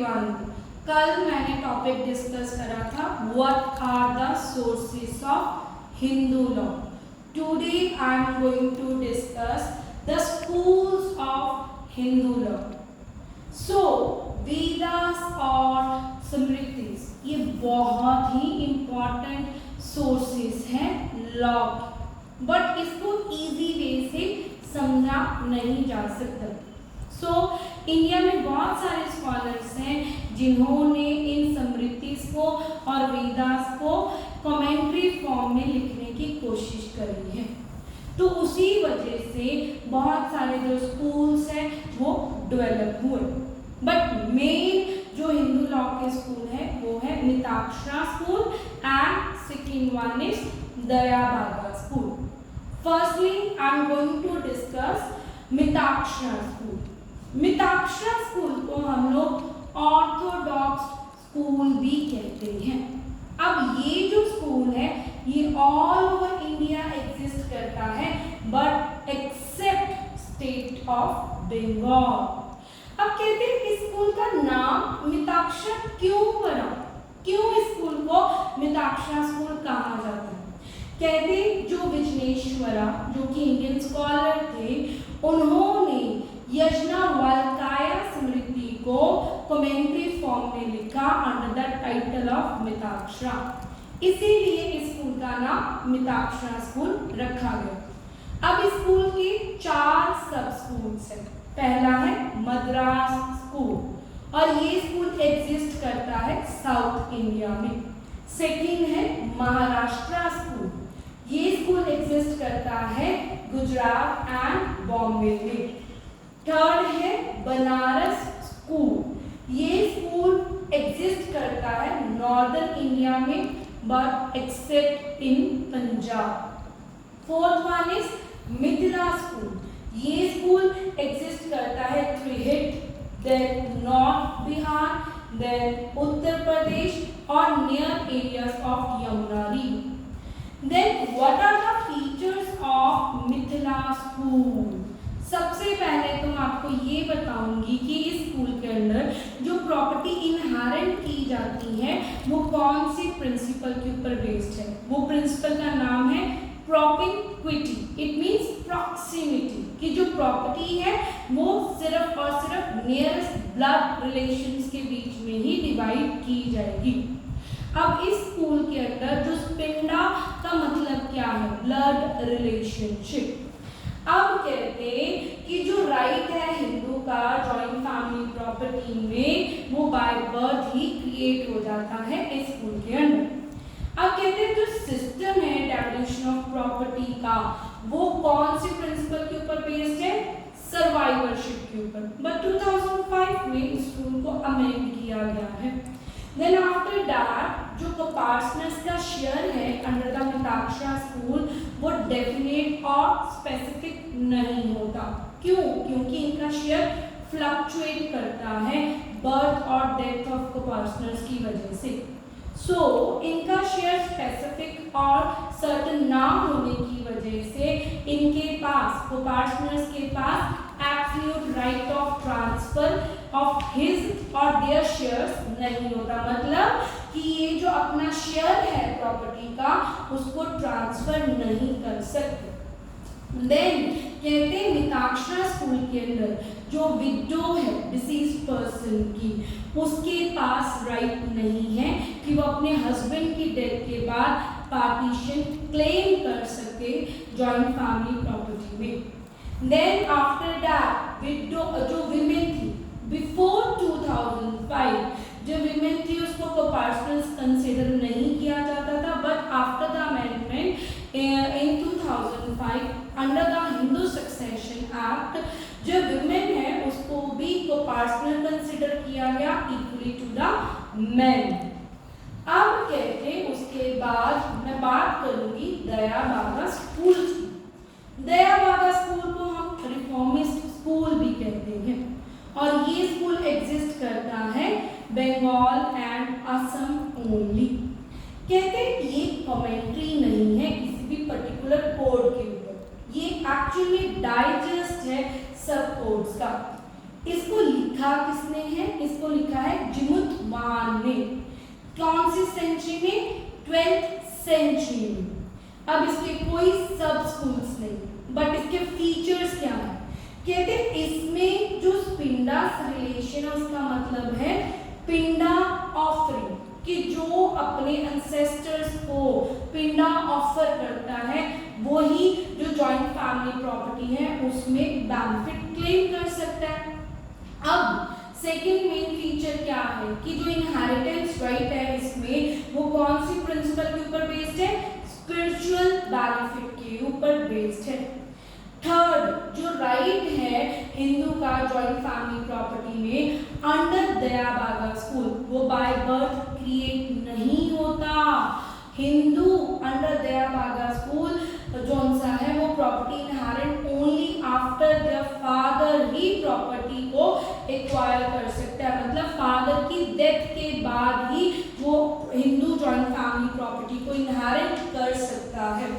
Everyone, कल मैंने topic discuss करा था what are the sources of Hindu law. Today I am going to discuss the schools of Hindu law. So Vedas और स्मृतिस ये बहुत ही इंपॉर्टेंट सोर्सेस हैं लॉ, बट इसको इजी वे से समझा नहीं जा सकता। सो इंडिया में बहुत सारे स्कॉलर्स हैं जिन्होंने इन स्मृतिस को और वेदास को कमेंट्री फॉर्म में लिखने की कोशिश करी है। तो उसी वजह से बहुत सारे जो स्कूल्स हैं वो डेवलप हुए, बट मेन जो हिंदू लॉ के स्कूल है वो है Mitakshara school and second one is Dayabhaga school. Firstly I am going to discuss Mitakshara school. Mitakshara school को हम लोग ऑर्थोडॉक्स स्कूल भी कहते हैं। अब ये जो स्कूल है ये ऑल ओवर इंडिया एग्जिस्ट करता है, but except state of Bengal. अब कहते हैं इस स्कूल का नाम मिताक्षरा क्यों पड़ा, क्यों इस स्कूल को मिताक्षरा स्कूल कहा जाता है। कहते जो विजनेश्वरा जो कि इंडियन स्कॉलर थे, उन्होंने यज्ञवल्क्य स्मृति को कमेंट्री फॉर्म में लिखा under the title of Mitakshara, इसीलिए इस स्कूल का नाम मिताक्षरा स्कूल रखा गया। अब इस स्कूल के 4 सब स्कूल्स हैं। पहला है मद्रास स्कूल और ये स्कूल एग्जिस्ट करता है साउथ इंडिया में। सेकंड है महाराष्ट्र स्कूल, ये स्कूल एग्जिस्ट करता है गुजरात एंड बॉम्बे में। थर्ड है बनारस स्कूल, ये स्कूल एग्जिस्ट करता है नॉर्दर्न इंडिया में but except in Punjab. Fourth one is Mithila school, ये स्कूल एग्जिस्ट करता है Tirhut, then north Bihar, then Uttar Pradesh और near areas of Yamuna river. Then what are the features of Mithila school. सबसे पहले तो मैं आपको ये बताऊंगी कि इस स्कूल के अंदर जो प्रॉपर्टी इनहेरेंट की जाती है वो कौन सी प्रिंसिपल के ऊपर बेस्ड है। वो प्रिंसिपल का नाम है प्रोपिक्विटी, इट मींस प्रॉक्सिमिटी, कि जो प्रॉपर्टी है वो सिर्फ और सिर्फ नियरेस्ट ब्लड रिलेशंस के बीच में ही डिवाइड की जाएगी। अब इस स्कूल के अंदर जो स्पिंडा का मतलब क्या है, ब्लड रिलेशनशिप। अब कहते हैं कि जो राइट है हिंदू का जॉइंट फैमिली प्रॉपर्टी में वो बाय बर्थ ही क्रिएट हो जाता है इस स्कूल के अंदर। अब कहते हैं जो सिस्टम है डेफिनेशन ऑफ प्रॉपर्टी का वो कौन सी प्रिंसिपल के ऊपर बेस्ड है, सर्वाइवरशिप के ऊपर, बट 2005 में इस रूल को अमेंड किया गया है। देन आफ्टर दैट जो पार्टनर्स का शेयर है अंडर द मिताक्षरा स्कूल वो डेफिनेट और स्पेसिफिक नहीं होता। क्यों? क्योंकि इनका शेयर फ्लक्चुएट करता है बर्थ और डेथ ऑफ पार्टनर्स की वजह से। सो इनका शेयर स्पेसिफिक और सर्टेन ना होने की वजह से इनके पास पार्टनर्स के पास absolute right of transfer of his और देयर शेयर्स नहीं होता। मतलब कि ये जो अपना शेयर है प्रॉपर्टी का उसको ट्रांसफर नहीं कर सकते। देन कहते हैं मिताक्षरा स्कूल के अंदर जो विडो है डिसीज्ड पर्सन की, उसके पास राइट नहीं है कि वो अपने हस्बैंड की डेथ के बाद पार्टीशन क्लेम कर सके जॉइंट फैमिली प्रॉपर्टी में। देन आफ्टर दैट विडो जो विमेन थी बिफोर 2005 जो विमेन थी उसको पार्टनर्स कंसिडर नहीं किया जाता था, but after the amendment in 2005 under the Hindu succession act जो विमेन है उसको भी पार्टनर कंसिडर किया गया इक्वली टू द मेन। अब कहते उसके बाद मैं बात करूंगी दयाभागा स्कूल की। दयाभागा स्कूल को हम रिफॉर्मिस्ट स्कूल भी कहते हैं और ये स्कूल एग्जिस्ट करता है बंगाल एंड असम ओनली। कहते हैं ये कमेंट्री नहीं है किसी भी पर्टिकुलर कोड के ऊपर, ये एक्चुअली डाइजेस्ट है सब कोड्स का। इसको लिखा किसने है, इसको लिखा है में। कौन सी सेंचुरी में? 12th सेंचुरी में। अब इसके कोई सब स्कूल्स नहीं, बट इसके फीचर्स क्या है? कहते हैं इसमें जो पिंडास रिलेशन है उसका मतलब है पिंडा ऑफरिंग, कि जो अपने एंसेस्टर्स को पिंडा ऑफर करता है वही जो जॉइंट फैमिली प्रॉपर्टी है उसमें बेनिफिट क्लेम कर सकता है। अब सेकेंड मेन फीचर क्या है कि जो इनहेरिटेंस राइट है इसमें वो कौन सी प्रिंसिपल के ऊपर बेस्ड है? स्पिरिचुअल बेनिफिट के ऊपर बेस्ड है। थर्ड जो राइट है हिंदू का जॉइंट फैमिली प्रॉपर्टी में अंडर दया भागा स्कूल, वो बाय बर्थ क्रिएट नहीं होता। हिंदू अंडर दया भागा स्कूल जो सा है वो property inherit only after their father he property को एक्वायर कर सकता है, मतलब फादर की डेथ के बाद ही वो हिंदू जॉइंट फैमिली प्रॉपर्टी को इनहेरिट कर सकता है।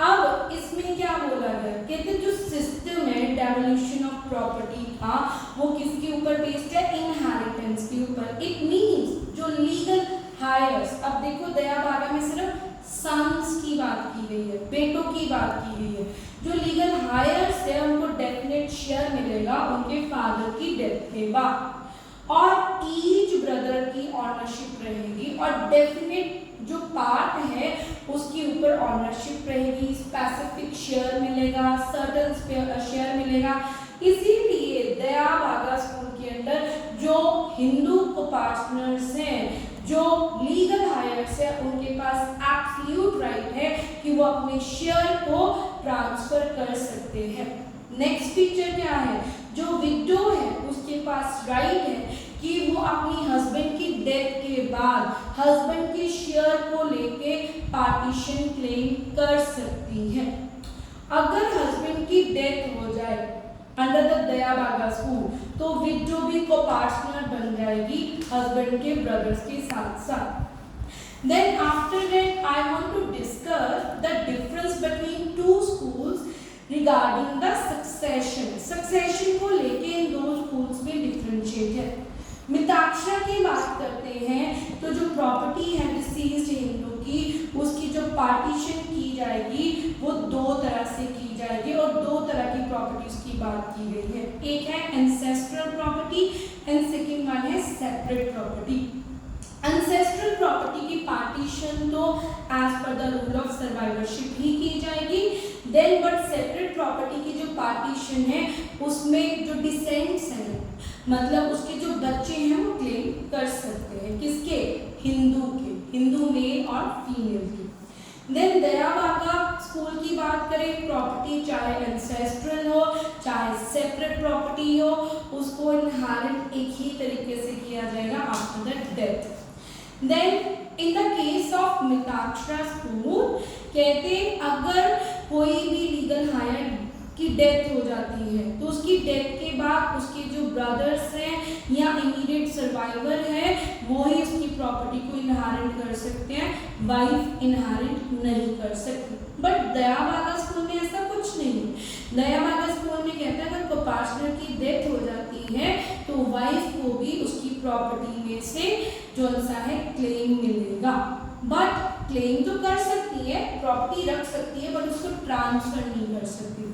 अब इसमें क्या बोला गया? कहते जो सिस्टम है डेवोल्यूशन ऑफ प्रॉपर्टी का वो किसके ऊपर बेस्ड है? इनहेरिटेंस के ऊपर। इट मींस जो लीगल हायर्स, अब देखो दया भागा में सिर्फ सन्स की बात की गई है, बेटों की बात की गई है। जो लीगल हायर्स है उनको डेफिनेट शेयर मिलेगा उनके फादर की डेथ के बाद, और ईच ब्रदर की ऑनरशिप रहेगी और डेफिनेट जो पार्ट है उसके ऊपर ऑनरशिप रहेगी, स्पेसिफिक शेयर मिलेगा, सर्टेन शेयर मिलेगा। इसीलिए दया भागा स्कूल के अंदर जो हिंदू पार्टनर्स हैं, जो लीगल हायर्स है, उनके पास एब्सोल्यूट राइट है कि वो अपने शेयर को ट्रांसफर कर सकते हैं। नेक्स्ट फीचर क्या है? जो विडो है उसके पास राइट है कि वो अपनी हस्बैंड की डेथ के बाद हस्बैंड के शेयर को लेके पार्टीशन क्लेम कर सकती है। अगर हस्बैंड की डेथ हो जाए अंडर द दया भागा स्कूल तो विडो भी को पार्टनर बन जाएगी हस्बैंड के ब्रदर्स के साथ साथ। Then after that I want to discuss the difference between two schools regarding the succession। succession को लेके इन दो स्कूल्स में डिफरेंशिएट है। मिताक्षरा की बात करते हैं तो जो प्रॉपर्टी है डिसीज्ड हिंदू की उसकी जो पार्टीशन की जाएगी वो दो तरह से की जाएगी और दो तरह की प्रॉपर्टीज की बात की गई है। एक है ancestral property and second one है सेपरेट प्रॉपर्टी। एंसेस्ट्रल प्रॉपर्टी की पार्टीशन तो as per the rule of survivorship ही की जाएगी। देन बट सेपरेट प्रॉपर्टी की जो पार्टीशन है उसमें जो डिसेंट्स हैं मतलब उसके जो बच्चे हैं वो क्लेम कर सकते हैं। किसके? हिंदू के, हिंदू मेल और फीमेल के। देन दया भागा स्कूल की बात करें, प्रॉपर्टी चाहे एंसेस्ट्रल हो चाहे सेपरेट प्रॉपर्टी हो उसको इनहेरिट एक ही तरीके से किया जाएगा after the death. Then in the case of Mitakshara school कहते अगर कोई भी लीगल हायर की डेथ हो जाती है तो उसकी डेथ के बाद उसके जो ब्रदर्स हैं या इमीडिएट सर्वाइवर है वो ही उसकी प्रॉपर्टी को इनहेरिट कर सकते हैं, वाइफ इनहेरिट नहीं कर सकती। बट दया भागा स्कूल में ऐसा कुछ नहीं है। दया भागा स्कूल में कहता है अगर पार्टनर की डेथ हो जाती है तो वाइफ को भी उसकी प्रॉपर्टी में से जो सा है क्लेम मिलेगा, बट क्लेम तो कर सकती है, प्रॉपर्टी रख सकती है बट उसको ट्रांसफर नहीं कर सकती।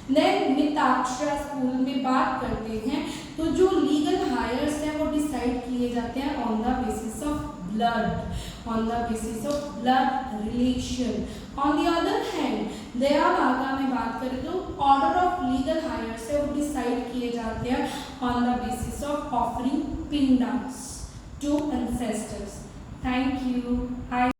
देन मिताक्षरा स्कूल में बात करते हैं तो जो लीगल हायर्स हैं वो डिसाइड किए जाते हैं on the basis of blood, on the basis of blood relation. On the other hand Dayabhaga में बात करें तो ऑर्डर ऑफ लीगल हायर्स है वो डिसाइड किए जाते हैं on the basis of offering pindas to ancestors. Thank you.